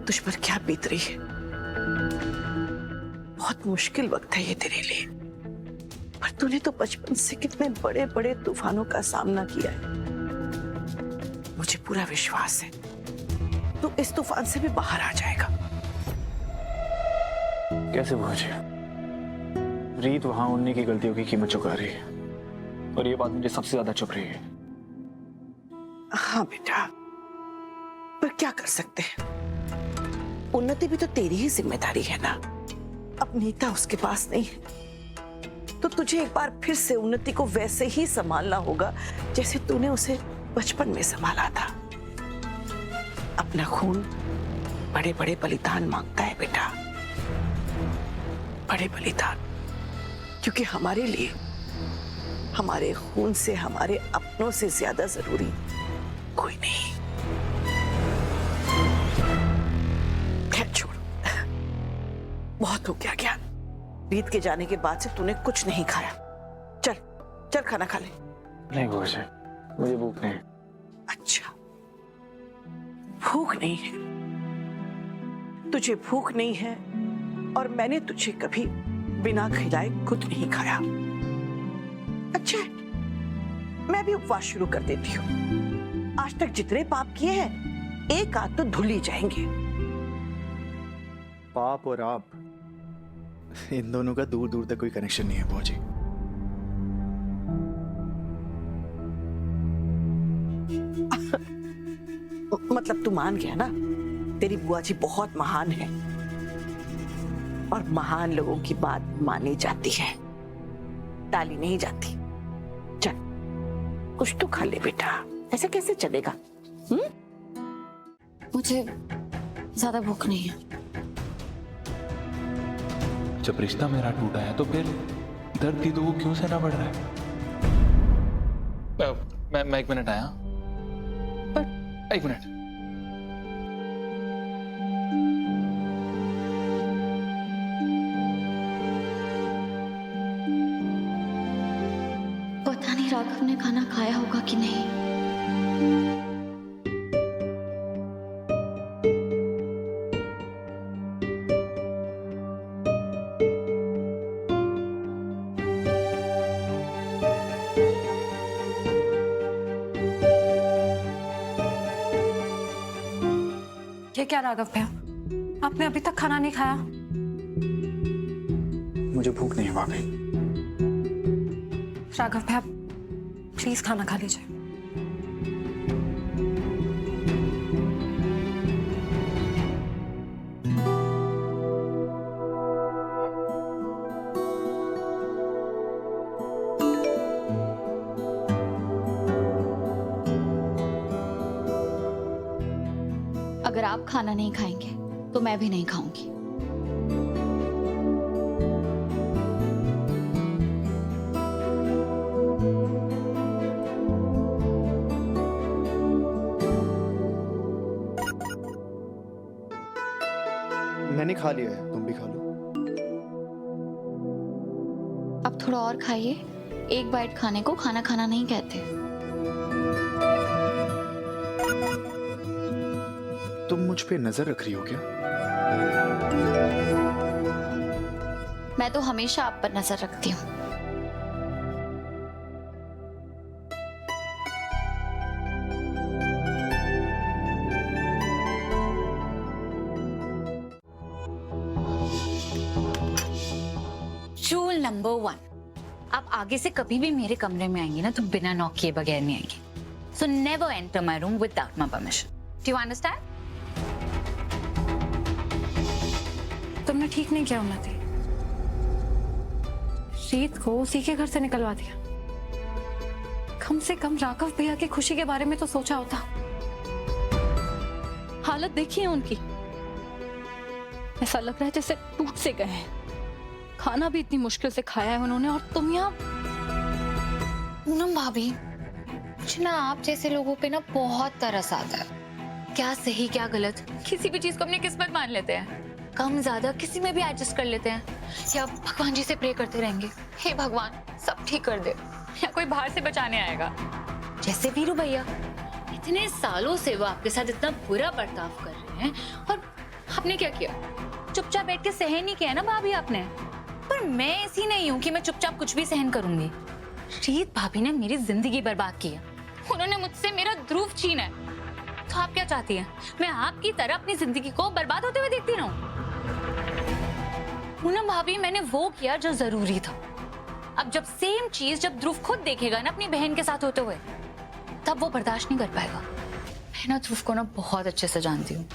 तुझ पर क्या बीत रही है। बहुत मुश्किल वक्त है ये तेरे लिए, पर तूने तो बचपन से कितने बड़े बड़े तूफानों का सामना किया है। मुझे पूरा विश्वास है तू इस तूफान से भी बाहर आ जाएगा। कैसे बुआ जी? रीत वहां उन्हीं की गलतियों की कीमत चुका रही है और ये बात मुझे सबसे ज्यादा चुभ रही है। हाँ बेटा, पर क्या कर सकते हैं, उन्नति भी तो तेरी ही जिम्मेदारी है ना। अब नीता उसके पास नहीं है तो तुझे एक बार फिर से उन्नति को वैसे ही संभालना होगा जैसे तूने उसे बचपन में संभाला था। अपना खून बड़े बड़े बलिदान मांगता है बेटा, बड़े बलिदान, क्योंकि हमारे लिए हमारे खून से, हमारे अपनों से ज्यादा जरूरी कोई नहीं। खैर छोड़, बहुत हो गया ज्ञान। रीत के जाने के बाद से तूने कुछ नहीं खाया। चल चल खाना खा ले। नहीं बुआ जी, मुझे भूख नहीं। अच्छा, भूख नहीं है, तुझे भूख नहीं है और मैंने तुझे कभी बिना खिलाए खुद नहीं खाया। अच्छा है, मैं भी उपवास शुरू कर देती हूँ। आज तक जितने पाप किए हैं एक आध तो धुल ही जाएंगे। पाप और आप, इन दोनों का दूर दूर तक कोई कनेक्शन नहीं है बुआ जी। मतलब तू मान गया ना, तेरी बुआ जी बहुत महान है और महान लोगों की बात मानी जाती है, टाली नहीं जाती। चल कुछ तो खा ले बेटा, ऐसे कैसे चलेगा? मुझे ज्यादा भूख नहीं है। जब रिश्ता मेरा टूटा है तो फिर दर्द भी तो वो क्यों सहना पड़ रहा है? मैं 1 मिनट आया। पर 1 मिनट। पता नहीं राघव ने खाना खाया होगा कि नहीं। ये क्या राघव भैया, आपने अभी तक खाना नहीं खाया? मुझे भूख नहीं है वाकई। राघव भैया प्लीज खाना खा लीजिए। अगर आप खाना नहीं खाएंगे तो मैं भी नहीं खाऊंगी। मैंने खा लिया है, तुम भी खा लो। अब थोड़ा और खाइए। एक बाइट खाने को खाना खाना नहीं कहते। तुम मुझ पे नजर रख रही हो क्या? मैं तो हमेशा आप पर नजर रखती हूँ। रूल नंबर 1, आप आगे से कभी भी मेरे कमरे में आएंगी ना तो बिना नॉक किए बगैर नहीं आएंगी। So never enter my room without my permission. Do you understand? तुमने ठीक नहीं किया उन्नति, रीत को उसी के घर से निकलवा दिया। कम से कम राघव भैया की खुशी के बारे में तो सोचा होता। हालत देखी है उनकी, ऐसा लग रहा है जैसे टूट से गए हैं। खाना भी इतनी मुश्किल से खाया है उन्होंने और तुम यहाँ। पूनम भाभी, मुझे ना आप जैसे लोगों पे ना बहुत तरस आता है। क्या सही क्या गलत, किसी भी चीज को अपनी किस्मत मान लेते हैं। कम ज्यादा किसी में भी एडजस्ट कर लेते हैं, या भगवान जी से प्रे करते रहेंगे, हे भगवान सब ठीक कर दे, या कोई बाहर से बचाने आएगा। जैसे वीरू भैया, इतने सालों से वो आपके साथ इतना बुरा बर्ताव कर रहे हैं और आपने क्या किया? चुपचाप बैठ के सहन नहीं किया ना भाभी आपने। पर मैं ऐसी नहीं हूँ कि मैं चुपचाप कुछ भी सहन करूंगी। रीत भाभी ने मेरी जिंदगी बर्बाद की है। उन्होंने मुझसे मेरा ध्रुव छीना है। तो आप क्या चाहती हैं? मैं आपकी तरह अपनी जिंदगी को बर्बाद होते हुए देखती रहूं? पूनम भाभी, मैंने वो किया जो जरूरी था। अब जब सेम चीज जब ध्रुव खुद देखेगा ना अपनी बहन के साथ होते हुए, तब वो बर्दाश्त नहीं कर पाएगा। मैं ना ध्रुव को ना बहुत अच्छे से जानती हूँ।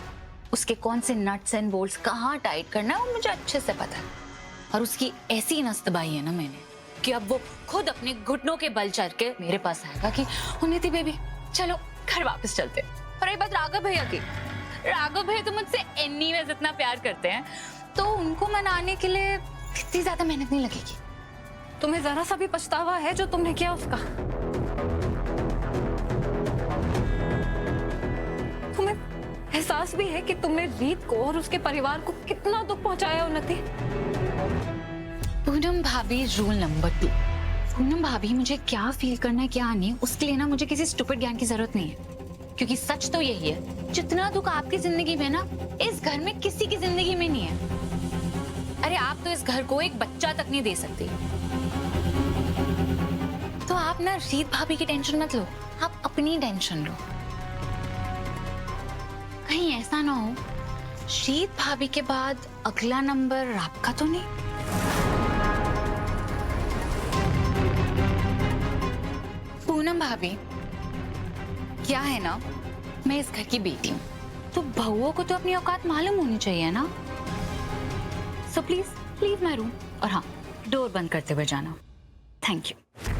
उसके कौन से नट्स एंड बोल्ट्स कहाँ टाइट करना है वो मुझे अच्छे से पता है। और उसकी ऐसी नस दबाई है ना मैंने कि अब वो खुद अपने घुटनों के बल चढ़ के मेरे पास आएगा कि उन्नति बेबी चलो घर वापस चलते। और ये बात राघव भैया की, राघव भैया तो मुझसे एनीवेज इतना प्यार करते हैं, तो उनको मनाने के लिए इतनी ज्यादा मेहनत नहीं लगेगी। तुम्हें जरा सा भी पछतावा है जो तुमने किया उसका? तुम्हें एहसास भी है कि तुमने रीत को और उसके परिवार को कितना दुख पहुंचाया उन्नति? पूनम भाभी, रूल नंबर 2। पूनम भाभी, मुझे क्या फील करना है क्या नहीं, उसके लिए ना मुझे किसी स्टूपिड ज्ञान की जरूरत नहीं है। क्योंकि सच तो यही है, जितना दुख आपकी जिंदगी में ना, इस घर में किसी की जिंदगी में नहीं है। अरे आप तो इस घर को एक बच्चा तक नहीं दे सकते। तो आप ना रीत भाभी की टेंशन मत लो, आप अपनी टेंशन लो। कहीं ऐसा ना हो रीत भाभी के बाद अगला नंबर आपका तो नहीं? पूनम भाभी, क्या है ना, मैं इस घर की बेटी हूँ, तो बहुओं को तो अपनी औकात मालूम होनी चाहिए ना। So please leave my room. और हाँ, डोर बंद करते हुए जाना। Thank you.